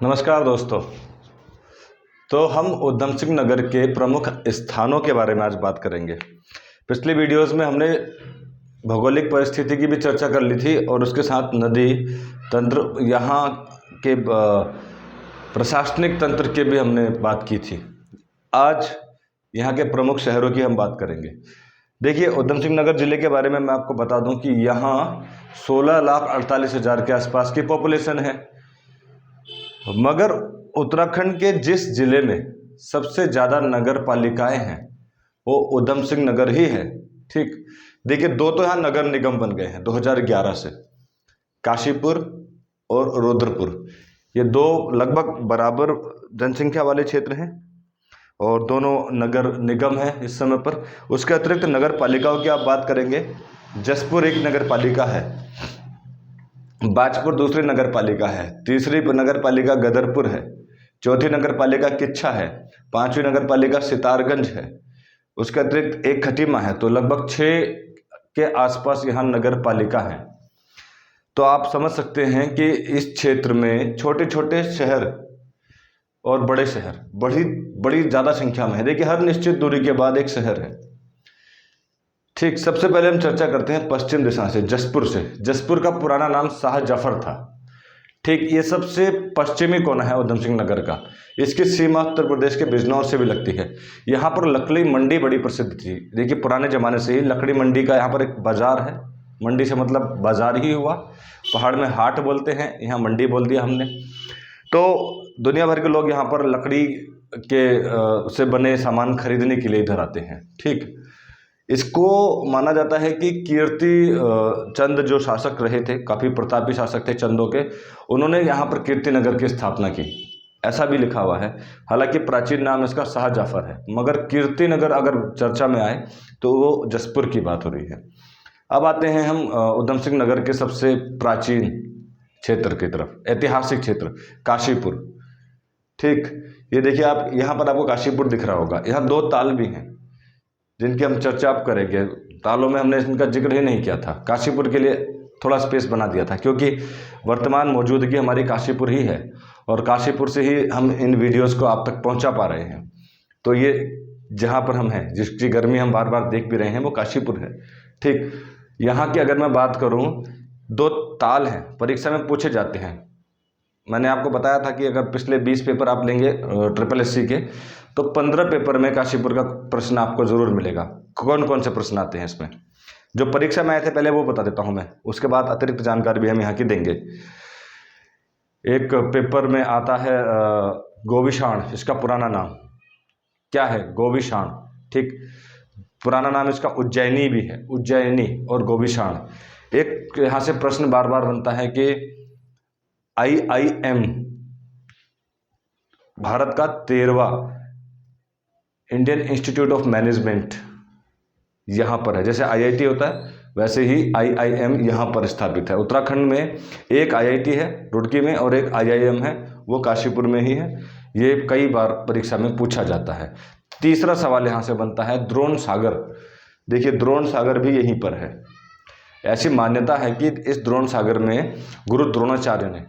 नमस्कार दोस्तों। तो हम उधम सिंह नगर के प्रमुख स्थानों के बारे में आज बात करेंगे। पिछली वीडियोस में हमने भौगोलिक परिस्थिति की भी चर्चा कर ली थी और उसके साथ नदी तंत्र, यहाँ के प्रशासनिक तंत्र की भी हमने बात की थी। आज यहाँ के प्रमुख शहरों की हम बात करेंगे। देखिए, उधम सिंह नगर ज़िले के बारे में मैं आपको बता दूं कि यहाँ 16,48,000 के आसपास की पॉपुलेशन है। मगर उत्तराखंड के जिस जिले में सबसे ज़्यादा नगर पालिकाएँ हैं वो उधम सिंह नगर ही है। ठीक, देखिए, दो तो यहाँ नगर निगम बन गए हैं 2011 से, काशीपुर और रुद्रपुर। ये दो लगभग बराबर जनसंख्या वाले क्षेत्र हैं और दोनों नगर निगम है इस समय पर। उसके अतिरिक्त नगर पालिकाओं की आप बात करेंगे, जसपुर एक नगर पालिका है, बाजपुर दूसरी नगर पालिका है, तीसरी नगर पालिका गदरपुर है, चौथी नगर पालिका किच्छा है, पांचवी नगर पालिका सितारगंज है। उसके अतिरिक्त एक खटीमा है। तो लगभग 6 के आसपास यहाँ नगर पालिका है। तो आप समझ सकते हैं कि इस क्षेत्र में छोटे छोटे शहर और बड़े शहर बड़ी ज़्यादा संख्या में है। देखिए, हर निश्चित दूरी के बाद एक शहर है। ठीक, सबसे पहले हम चर्चा करते हैं पश्चिम दिशा से, जसपुर से। जसपुर का पुराना नाम शाह जफर था। ठीक, ये सबसे पश्चिमी कोना है उधम सिंह नगर का। इसकी सीमा उत्तर प्रदेश के बिजनौर से भी लगती है। यहाँ पर लकड़ी मंडी बड़ी प्रसिद्ध थी। देखिए, पुराने ज़माने से ही लकड़ी मंडी का यहाँ पर एक बाजार है। मंडी से मतलब बाजार ही हुआ। पहाड़ में हाट बोलते हैं, यहाँ मंडी बोल दिया हमने। तो दुनिया भर के लोग यहाँ पर लकड़ी के से बने सामान खरीदने के लिए इधर आते हैं। ठीक, इसको माना जाता है कि कीर्ति चंद जो शासक रहे थे, काफ़ी प्रतापी शासक थे चंदों के, उन्होंने यहाँ पर कीर्ति नगर की स्थापना की, ऐसा भी लिखा हुआ है। हालांकि प्राचीन नाम इसका शाह जाफर है, मगर कीर्ति नगर अगर चर्चा में आए तो वो जसपुर की बात हो रही है। अब आते हैं हम उधम सिंह नगर के सबसे प्राचीन क्षेत्र की तरफ, ऐतिहासिक क्षेत्र काशीपुर। ठीक, ये देखिए, आप यहाँ पर आपको काशीपुर दिख रहा होगा। यहाँ 2 ताल भी हैं जिनकी हम चर्चा आप करेंगे। तालों में हमने इनका जिक्र ही नहीं किया था। काशीपुर के लिए थोड़ा स्पेस बना दिया था क्योंकि वर्तमान मौजूदगी हमारी काशीपुर ही है और काशीपुर से ही हम इन वीडियोस को आप तक पहुंचा पा रहे हैं। तो ये जहां पर हम हैं, जिसकी गर्मी हम बार बार देख भी रहे हैं, वो काशीपुर है। ठीक, यहाँ की अगर मैं बात करूँ, 2 ताल हैं, परीक्षा में पूछे जाते हैं। मैंने आपको बताया था कि अगर पिछले 20 पेपर आप लेंगे SSC के, तो 15 पेपर में काशीपुर का प्रश्न आपको जरूर मिलेगा। कौन कौन से प्रश्न आते हैं इसमें, जो परीक्षा में आए थे, पहले वो बता देता हूं मैं, उसके बाद अतिरिक्त जानकारी भी हम यहाँ की देंगे। एक पेपर में आता है गोविशाण। इसका पुराना नाम क्या है? गोविशाण। ठीक, पुराना नाम इसका उज्जैनी भी है, उज्जैनी और गोविशाण। एक यहाँ से प्रश्न बार बार बनता है कि IIM भारत का 13वां इंडियन इंस्टीट्यूट ऑफ मैनेजमेंट यहाँ पर है। जैसे IIT होता है वैसे ही IIM यहाँ पर स्थापित है। उत्तराखंड में एक IIT है रुड़की में और एक IIM है, वो काशीपुर में ही है। ये कई बार परीक्षा में पूछा जाता है। तीसरा सवाल यहाँ से बनता है द्रोण सागर। देखिए, द्रोण सागर भी यहीं पर है। ऐसी मान्यता है कि इस द्रोण सागर में गुरु द्रोणाचार्य ने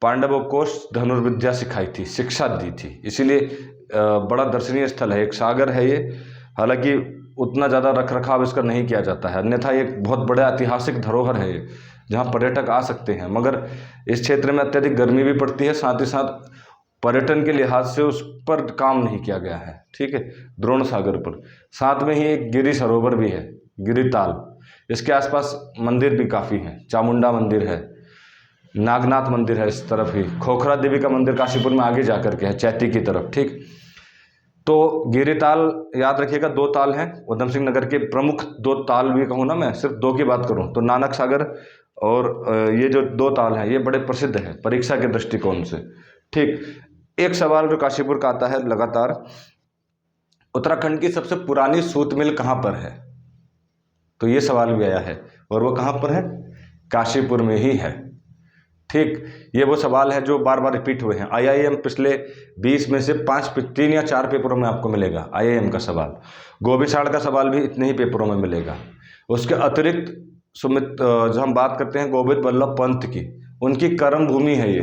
पांडवों को धनुर्विद्या सिखाई थी, शिक्षा दी थी, इसीलिए बड़ा दर्शनीय स्थल है। एक सागर है ये। हालांकि उतना ज़्यादा रख रखाव इसका नहीं किया जाता है, अन्यथा एक बहुत बड़ा ऐतिहासिक धरोहर है ये, जहाँ पर्यटक आ सकते हैं। मगर इस क्षेत्र में अत्यधिक गर्मी भी पड़ती है, साथ ही साथ पर्यटन के लिहाज से उस पर काम नहीं किया गया है। ठीक है, द्रोण सागर पर। साथ में ही एक गिरी सरोवर भी है, गिरिताल। इसके आसपास मंदिर भी काफ़ी हैं। चामुंडा मंदिर है, नागनाथ मंदिर है इस तरफ ही, खोखरा देवी का मंदिर काशीपुर में आगे जाकर के है, चैती की तरफ। ठीक, तो गिरिताल याद रखिएगा, 2 ताल हैं उधम सिंह नगर के। प्रमुख 2 ताल भी कहूँ ना, मैं सिर्फ 2 की बात करूँ तो नानक सागर और ये जो 2 ताल हैं, ये बड़े प्रसिद्ध हैं परीक्षा के दृष्टिकोण से। ठीक, एक सवाल जो काशीपुर का आता है लगातार, उत्तराखंड की सबसे पुरानी सूत मिल कहाँ पर है? तो ये सवाल भी आया है और वो कहाँ पर है? काशीपुर में ही है। ठीक, ये वो सवाल है जो बार बार रिपीट हुए हैं। IIM पिछले 20 में से 3 या 4 पेपरों में आपको मिलेगा IIM का सवाल। गोविशाण का सवाल भी इतने ही पेपरों में मिलेगा। उसके अतिरिक्त जो हम बात करते हैं गोविंद बल्लभ पंत की, उनकी कर्म भूमि है ये।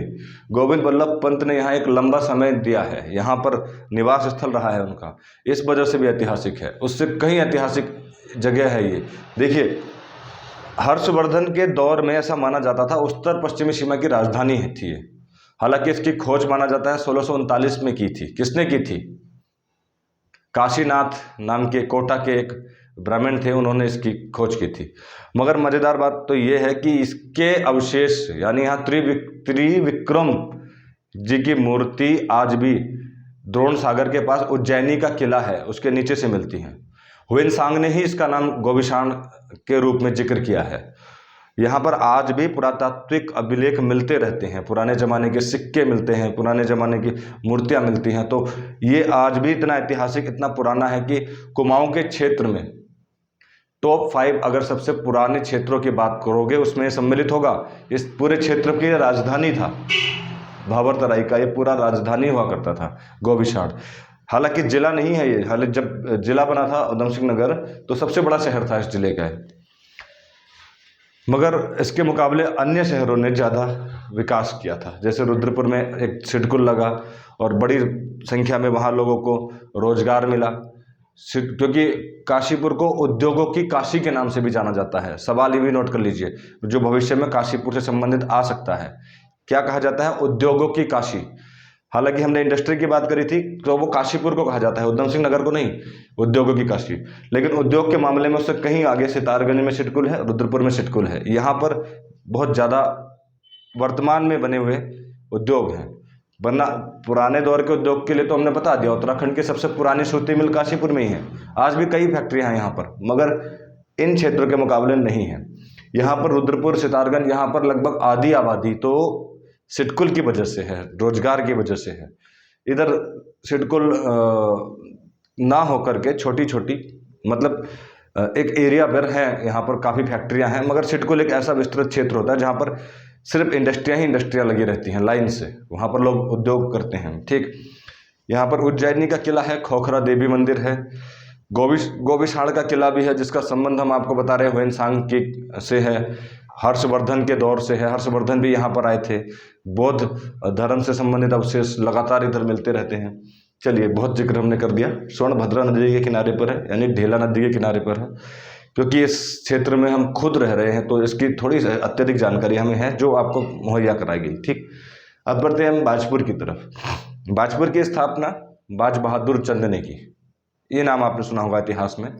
गोविंद बल्लभ पंत ने यहाँ एक लंबा समय दिया है, यहाँ पर निवास स्थल रहा है उनका, इस वजह से भी ऐतिहासिक है। उससे कहीं ऐतिहासिक जगह है ये। देखिए, हर्षवर्धन के दौर में ऐसा माना जाता था उत्तर पश्चिमी सीमा की राजधानी थी ये। हालांकि इसकी खोज माना जाता है 1639 में की थी। किसने की थी? काशीनाथ नाम के कोटा के एक ब्राह्मण थे, उन्होंने इसकी खोज की थी। मगर मज़ेदार बात तो ये है कि इसके अवशेष यानी यहाँ त्रिविक्रम जी की मूर्ति आज भी द्रोण सागर के पास उज्जैनी का किला है उसके नीचे से मिलती हैं। हुएनसांग ने ही इसका नाम गोविशाण के रूप में जिक्र किया है। यहाँ पर आज भी पुरातात्विक अभिलेख मिलते रहते हैं, पुराने ज़माने के सिक्के मिलते हैं, पुराने ज़माने की मूर्तियाँ मिलती हैं। तो ये आज भी इतना ऐतिहासिक, इतना पुराना है कि कुमाऊँ के क्षेत्र में टॉप 5 अगर सबसे पुराने क्षेत्रों की बात करोगे उसमें सम्मिलित होगा। इस पूरे क्षेत्र की राजधानी था भाबर तराई का, ये पूरा राजधानी हुआ करता था गोविशाण। हालांकि जिला नहीं है ये, हालांकि जब जिला बना था उधम सिंह नगर तो सबसे बड़ा शहर था इस जिले का, मगर इसके मुकाबले अन्य शहरों ने ज़्यादा विकास किया था। जैसे रुद्रपुर में एक सिडकुल लगा और बड़ी संख्या में वहाँ लोगों को रोजगार मिला, क्योंकि काशीपुर को उद्योगों की काशी के नाम से भी जाना जाता है। सवाल ये भी नोट कर लीजिए जो भविष्य में काशीपुर से संबंधित आ सकता है। क्या कहा जाता है? उद्योगों की काशी। हालांकि हमने इंडस्ट्री की बात करी थी तो वो काशीपुर को कहा जाता है, उधम सिंह नगर को नहीं, उद्योगों की काशी। लेकिन उद्योग के मामले में उससे कहीं आगे सितारगंज में सिडकुल है, रुद्रपुर में सिडकुल है। यहाँ पर बहुत ज़्यादा वर्तमान में बने हुए उद्योग हैं, वरना पुराने दौर के उद्योग के लिए तो हमने बता दिया। उत्तराखंड की सबसे पुरानी सूती मिल काशीपुर में ही है। आज भी कई फैक्ट्रियाँ हैं यहाँ पर, मगर इन क्षेत्रों के मुकाबले नहीं है। यहाँ पर रुद्रपुर, सितारगंज, यहाँ पर लगभग आधी आबादी तो सिडकुल की वजह से है, रोजगार की वजह से है। इधर सिडकुल ना होकर के छोटी छोटी, मतलब एक एरिया भर है, यहाँ पर काफ़ी फैक्ट्रियाँ हैं, मगर सिडकुल एक ऐसा विस्तृत क्षेत्र होता है जहाँ पर सिर्फ इंडस्ट्रियाँ ही इंडस्ट्रियाँ लगी रहती हैं लाइन से, वहाँ पर लोग उद्योग करते हैं। ठीक, यहाँ पर उज्जैनी का किला है, खोखरा देवी मंदिर है, गोविशाण का किला भी है जिसका संबंध हम आपको बता रहे हुएनसांग की से है, हर्षवर्धन के दौर से है। हर्षवर्धन भी यहाँ पर आए थे। बौद्ध धर्म से संबंधित अवशेष लगातार इधर मिलते रहते हैं। चलिए, बहुत जिक्र हमने कर दिया। सोनभद्रा नदी के किनारे पर है, यानी ढेला नदी के किनारे पर है। क्योंकि इस क्षेत्र में हम खुद रह रहे हैं तो इसकी थोड़ी अत्यधिक जानकारी हमें है जो आपको मुहैया कराई गई। ठीक, अब बढ़ते हैं हम बाजपुर की तरफ। बाजपुर की स्थापना बाज बहादुर चंद ने की। ये नाम आपने सुना होगा इतिहास में,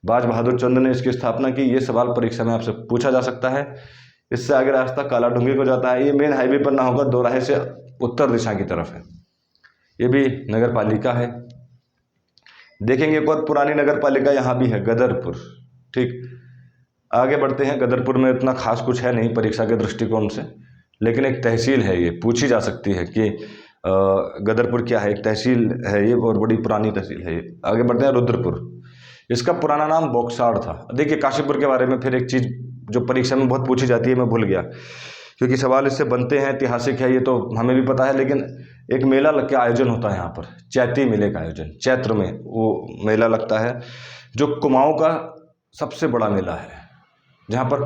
बाज बहादुर चंद ने इसकी स्थापना की। ये सवाल परीक्षा में आपसे पूछा जा सकता है। इससे आगे रास्ता कालाडूंगी को जाता है। ये मेन हाईवे पर ना होगा, दोराहे से उत्तर दिशा की तरफ है। ये भी नगर पालिका है। देखेंगे एक और पुरानी नगर पालिका यहाँ भी है, गदरपुर। ठीक, आगे बढ़ते हैं। गदरपुर में इतना खास कुछ है नहीं परीक्षा के दृष्टिकोण से, लेकिन एक तहसील है, ये पूछी जा सकती है कि गदरपुर क्या है। एक तहसील है ये और बड़ी पुरानी तहसील है ये। आगे बढ़ते हैं रुद्रपुर। इसका पुराना नाम बोक्साड़ था। देखिए, काशीपुर के बारे में फिर एक चीज़ जो परीक्षा में बहुत पूछी जाती है, मैं भूल गया, क्योंकि सवाल इससे बनते हैं। ऐतिहासिक है ये तो हमें भी पता है, लेकिन एक मेला लग के आयोजन होता है यहाँ पर, चैती मेले का आयोजन। चैत्र में वो मेला लगता है जो कुमाऊँ का सबसे बड़ा मेला है, जहाँ पर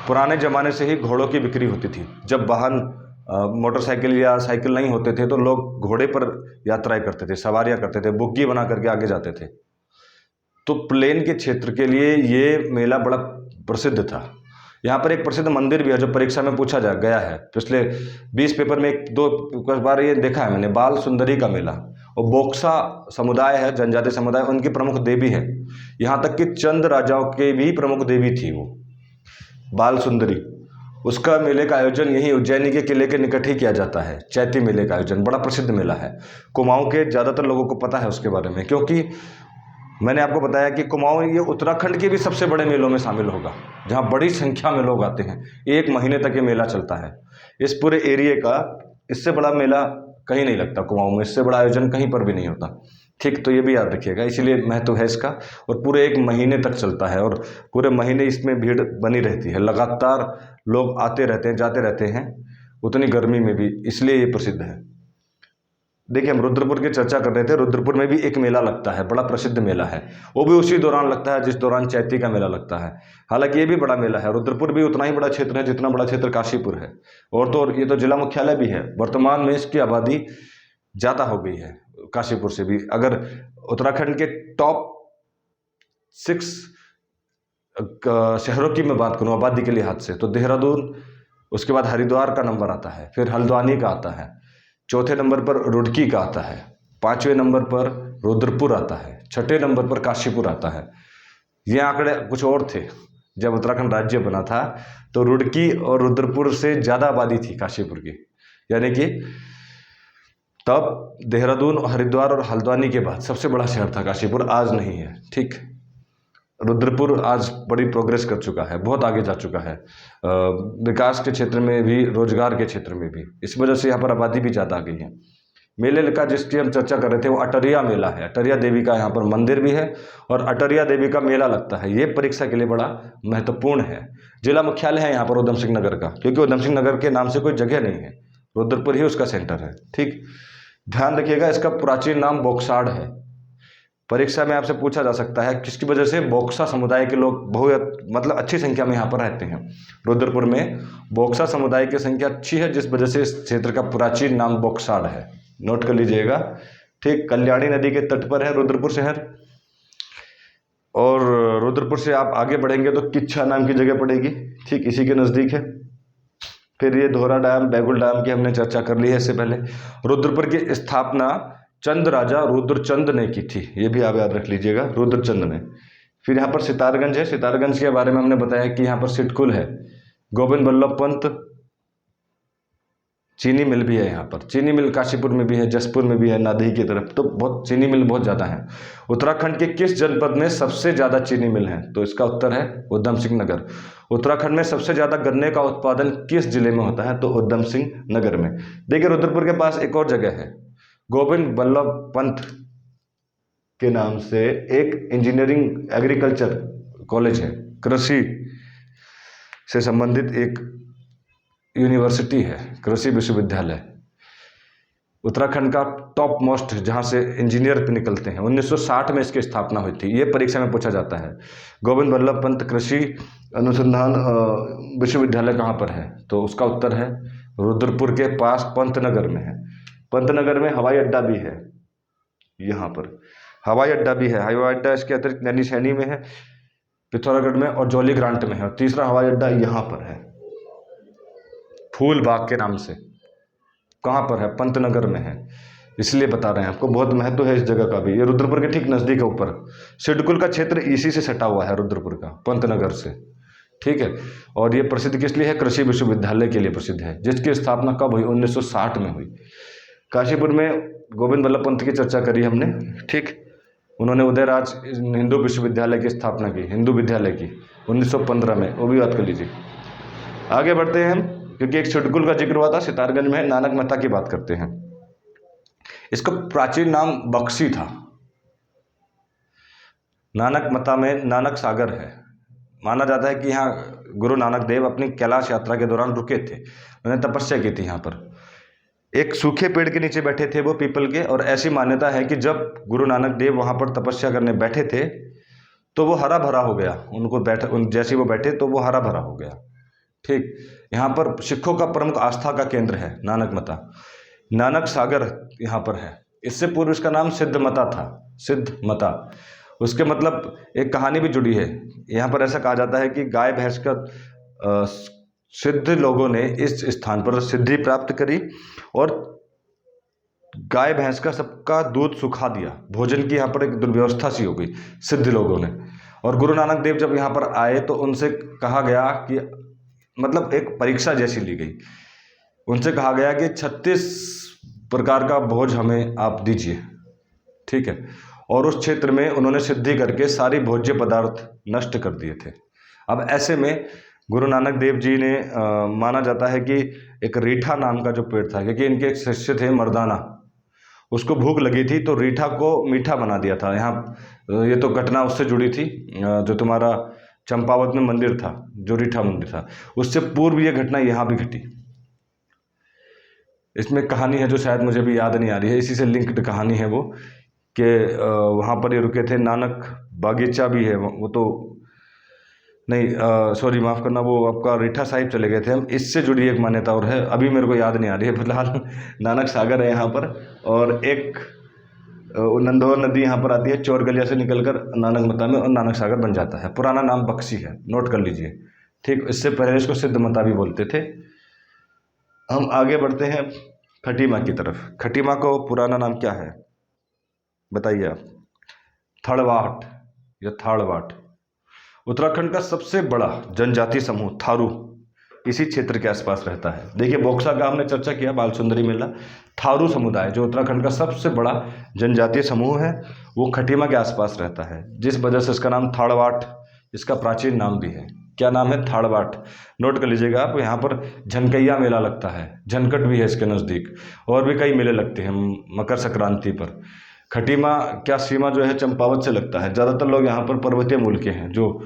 पुराने ज़माने से ही घोड़ों की बिक्री होती थी। जब वाहन मोटरसाइकिल या साइकिल नहीं होते थे तो लोग घोड़े पर यात्राएं करते थे, सवारियां करते थे, बुग्गी बना करके आगे जाते थे। तो प्लेन के क्षेत्र के लिए ये मेला बड़ा प्रसिद्ध था। यहाँ पर एक प्रसिद्ध मंदिर भी है जो परीक्षा में पूछा गया है। पिछले 20 पेपर में 1-2 बार ये देखा है मैंने, बाल सुंदरी का मेला। और बोक्सा समुदाय है, जनजाति समुदाय, उनकी प्रमुख देवी है। यहाँ तक कि चंद राजाओं के भी प्रमुख देवी थी वो बाल सुंदरी। उसका मेले का आयोजन यही उज्जैनी के किले के निकट ही किया जाता है। चैती मेले का आयोजन बड़ा प्रसिद्ध मेला है। कुमाऊँ के ज़्यादातर लोगों को पता है उसके बारे में, क्योंकि मैंने आपको बताया कि कुमाऊँ ये उत्तराखंड के भी सबसे बड़े मेलों में शामिल होगा, जहाँ बड़ी संख्या में लोग आते हैं। 1 महीने तक ये मेला चलता है। इस पूरे एरिए का इससे बड़ा मेला कहीं नहीं लगता कुमाऊँ में, इससे बड़ा आयोजन कहीं पर भी नहीं होता। ठीक, तो ये भी याद रखिएगा, इसीलिए महत्व है इसका। और पूरे 1 महीने तक चलता है और पूरे महीने इसमें भीड़ बनी रहती है। लगातार लोग आते रहते हैं, जाते रहते हैं, उतनी गर्मी में भी, इसलिए ये प्रसिद्ध है। देखिए हम रुद्रपुर की चर्चा कर रहे थे। रुद्रपुर में भी एक मेला लगता है, बड़ा प्रसिद्ध मेला है, वो भी उसी दौरान लगता है जिस दौरान चैती का मेला लगता है। हालांकि ये भी बड़ा मेला है। रुद्रपुर भी उतना ही बड़ा क्षेत्र है जितना बड़ा क्षेत्र काशीपुर है, और तो और ये तो जिला मुख्यालय भी है। वर्तमान में इसकी आबादी ज़्यादा हो गई है काशीपुर से भी। अगर उत्तराखंड के टॉप 6 शहरों की मैं बात करूँ आबादी के लिहाज से, तो देहरादून, उसके बाद हरिद्वार का नंबर आता है, फिर हल्द्वानी का आता है, चौथे नंबर पर रुड़की का आता है, 5वें नंबर पर रुद्रपुर आता है, 6ठे नंबर पर काशीपुर आता है। ये आंकड़े कुछ और थे जब उत्तराखंड राज्य बना था, तो रुड़की और रुद्रपुर से ज़्यादा आबादी थी काशीपुर की, यानी कि तब देहरादून, हरिद्वार और हल्द्वानी के बाद सबसे बड़ा शहर था काशीपुर। आज नहीं है, ठीक। रुद्रपुर आज बड़ी प्रोग्रेस कर चुका है, बहुत आगे जा चुका है, विकास के क्षेत्र में भी, रोजगार के क्षेत्र में भी। इस वजह से यहाँ पर आबादी भी ज़्यादा आ गई है। मेले का जिसकी हम चर्चा कर रहे थे वो अटरिया मेला है। अटरिया देवी का यहाँ पर मंदिर भी है और अटरिया देवी का मेला लगता है। ये परीक्षा के लिए बड़ा महत्वपूर्ण है। जिला मुख्यालय है यहाँ पर उधम सिंह नगर का, क्योंकि उधम सिंह नगर के नाम से कोई जगह नहीं है, रुद्रपुर ही उसका सेंटर है, ठीक। ध्यान रखिएगा, इसका प्राचीन नाम बोक्साड है। परीक्षा में आपसे पूछा जा सकता है किसकी वजह से बोक्सा समुदाय के लोग बहुत मतलब अच्छी संख्या में यहाँ पर रहते हैं। रुद्रपुर में बोक्सा समुदाय की संख्या अच्छी है, जिस वजह से इस क्षेत्र का प्राचीन नाम बोक्साड है। नोट कर लीजिएगा, ठीक। कल्याणी नदी के तट पर है रुद्रपुर शहर, और रुद्रपुर से आप आगे बढ़ेंगे तो किच्छा नाम की जगह पड़ेगी, ठीक इसी के नज़दीक है। फिर ये धोरा डैम, बैगुल डैम की हमने चर्चा कर ली है इससे पहले। रुद्रपुर की स्थापना चंद राजा रुद्रचंद ने की थी, ये भी आप याद रख लीजिएगा, रुद्रचंद ने। फिर यहाँ पर सितारगंज है। सितारगंज के बारे में हमने बताया कि यहाँ पर सिटकुल है। गोविंद बल्लभ पंत चीनी मिल भी है यहाँ पर। चीनी मिल काशीपुर में भी है, जसपुर में भी है, नादही की तरफ, तो बहुत चीनी मिल बहुत ज़्यादा है। उत्तराखंड के किस जनपद में सबसे ज़्यादा चीनी मिल है? तो इसका उत्तर है उधम सिंह नगर। उत्तराखंड में सबसे ज़्यादा गन्ने का उत्पादन किस जिले में होता है? तो उधम सिंह नगर में। देखिए रुद्रपुर के पास एक और जगह है, गोविंद बल्लभ पंत के नाम से एक इंजीनियरिंग एग्रीकल्चर कॉलेज है, कृषि से संबंधित एक यूनिवर्सिटी है, कृषि विश्वविद्यालय। उत्तराखंड का टॉप मोस्ट, जहाँ से इंजीनियर भी निकलते हैं। 1960 में इसकी स्थापना हुई थी, ये परीक्षा में पूछा जाता है। गोविंद बल्लभ पंत कृषि अनुसंधान विश्वविद्यालय कहाँ पर है? तो उसका उत्तर है रुद्रपुर के पास पंतनगर में है। पंतनगर में हवाई अड्डा भी है, यहाँ पर हवाई अड्डा भी है। हवाई अड्डा इसके अतिरिक्त नैनीसैनी में है, पिथौरागढ़ में और जौली ग्रांट में है, और तीसरा हवाई अड्डा यहाँ पर है फूल बाग के नाम से। कहाँ पर है? पंतनगर में है, इसलिए बता रहे हैं आपको, बहुत महत्व है इस जगह का भी। ये रुद्रपुर के ठीक नज़दीक है, ऊपर सिडकुल का क्षेत्र इसी से सटा हुआ है, रुद्रपुर का, पंतनगर से, ठीक है। और ये प्रसिद्ध किस लिए है? कृषि विश्वविद्यालय के लिए प्रसिद्ध है, जिसकी स्थापना कब हुई? 1960 में हुई। काशीपुर में गोविंद बल्लभ पंत की चर्चा करी हमने, ठीक। उन्होंने उदयराज हिंदू विश्वविद्यालय की स्थापना की, हिंदू विद्यालय की, 1915 में, वो भी याद कर लीजिए। आगे बढ़ते हैं हम, क्योंकि एक सिडकुल का जिक्र हुआ था, सितारगंज में नानक महता की बात करते हैं। इसका प्राचीन नाम बक्सी था। नानक महता में नानक सागर है। माना जाता है कि यहाँ गुरु नानक देव अपनी कैलाश यात्रा के दौरान रुके थे, उन्होंने तपस्या की थी। यहाँ पर एक सूखे पेड़ के नीचे बैठे थे वो, पीपल के, और ऐसी मान्यता है कि जब गुरु नानक देव वहाँ पर तपस्या करने बैठे थे तो वो हरा भरा हो गया। जैसे वो बैठे तो वो हरा भरा हो गया, ठीक। यहाँ पर सिखों का प्रमुख आस्था का केंद्र है नानक महता। नानक सागर यहाँ पर है। इससे पूर्व इसका नाम सिद्धमता था, सिद्धमता। उसके मतलब एक कहानी भी जुड़ी है। यहाँ पर ऐसा कहा जाता है कि गाय भैंस का सिद्ध लोगों ने इस स्थान पर सिद्धि प्राप्त करी और गाय भैंस का सबका दूध सुखा दिया। भोजन की यहाँ पर एक दुर्व्यवस्था सी हो गई सिद्ध लोगों ने। और गुरु नानक देव जब यहाँ पर आए तो उनसे कहा गया कि, मतलब एक परीक्षा जैसी ली गई, उनसे कहा गया कि 36 प्रकार का भोज हमें आप दीजिए, ठीक है। और उस क्षेत्र में उन्होंने सिद्धि करके सारी भोज्य पदार्थ नष्ट कर दिए थे। अब ऐसे में गुरु नानक देव जी ने माना जाता है कि एक रीठा नाम का जो पेड़ था, क्योंकि इनके एक शिष्य थे मर्दाना, उसको भूख लगी थी तो रीठा को मीठा बना दिया था। यहाँ ये तो घटना उससे जुड़ी थी, जो तुम्हारा चंपावत में मंदिर था, जो रीठा मंदिर था, उससे पूर्व ये घटना यहाँ भी घटी। इसमें कहानी है जो शायद मुझे भी याद नहीं आ रही है, इसी से लिंक्ड कहानी है वो, कि वहाँ पर ये रुके थे। नानक बागीचा भी है वो तो नहीं, सॉरी माफ़ करना, वो आपका रीठा साहिब चले गए थे हम। इससे जुड़ी एक मान्यता और है, अभी मेरे को याद नहीं आ रही है फिलहाल। नानक सागर है यहाँ पर, और एक नंदोर नदी यहाँ पर आती है चोर गलिया से निकलकर नानक मता में, और नानक सागर बन जाता है। पुराना नाम बक्सी है, नोट कर लीजिए। ठीक, इससे पहले इसको सिद्ध मता भी बोलते थे। हम आगे बढ़ते हैं खटीमा की तरफ। खटीमा को पुराना नाम क्या है बताइए आप? थड़वाट या थाड़वाट। उत्तराखंड का सबसे बड़ा जनजातीय समूह थारू इसी क्षेत्र के आसपास रहता है। देखिए, बोक्सा का हमने चर्चा किया, बाल सुंदरी मेला। थारू समुदाय जो उत्तराखंड का सबसे बड़ा जनजातीय समूह है, वो खटीमा के आसपास रहता है, जिस वजह से इसका नाम थाड़वाट, इसका प्राचीन नाम भी है। क्या नाम है? थाड़वाट। नोट कर लीजिएगा आप। यहाँ पर झनकैया मेला लगता है, झनकट भी है इसके नज़दीक, और भी कई मेले लगते हैं मकर संक्रांति पर। खटीमा क्या सीमा जो है चंपावत से लगता है। ज़्यादातर लोग यहाँ पर पर्वतीय मूल के हैं, जो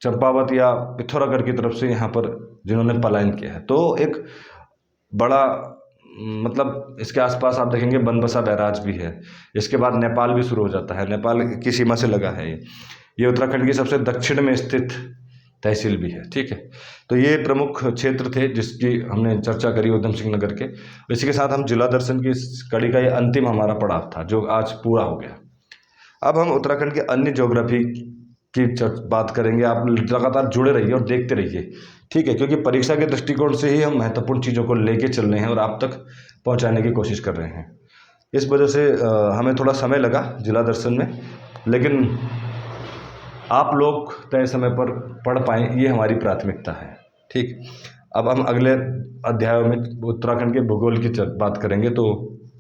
चंपावत या पिथौरागढ़ की तरफ से यहाँ पर जिन्होंने पलायन किया है। तो एक बड़ा मतलब इसके आसपास आप देखेंगे बनबसा बैराज भी है। इसके बाद नेपाल भी शुरू हो जाता है, नेपाल की सीमा से लगा है ये उत्तराखंड की सबसे दक्षिण में स्थित तहसील भी है। ठीक है, तो ये प्रमुख क्षेत्र थे जिसकी हमने चर्चा करी उधम सिंह नगर के। इसी के साथ हम जिला दर्शन की कड़ी का ये अंतिम हमारा पड़ाव था, जो आज पूरा हो गया। अब हम उत्तराखंड के अन्य ज्योग्राफी की बात करेंगे। आप लगातार जुड़े रहिए और देखते रहिए, ठीक है, क्योंकि परीक्षा के दृष्टिकोण से ही हम महत्वपूर्ण चीज़ों को लेके चल रहे हैं और आप तक पहुंचाने की कोशिश कर रहे हैं। इस वजह से हमें थोड़ा समय लगा जिला दर्शन में, लेकिन आप लोग तय समय पर पढ़ पाएँ, ये हमारी प्राथमिकता है। ठीक, अब हम अगले अध्यायों में उत्तराखंड के भूगोल की बात करेंगे, तो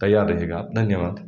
तैयार रहिएगा आप। धन्यवाद।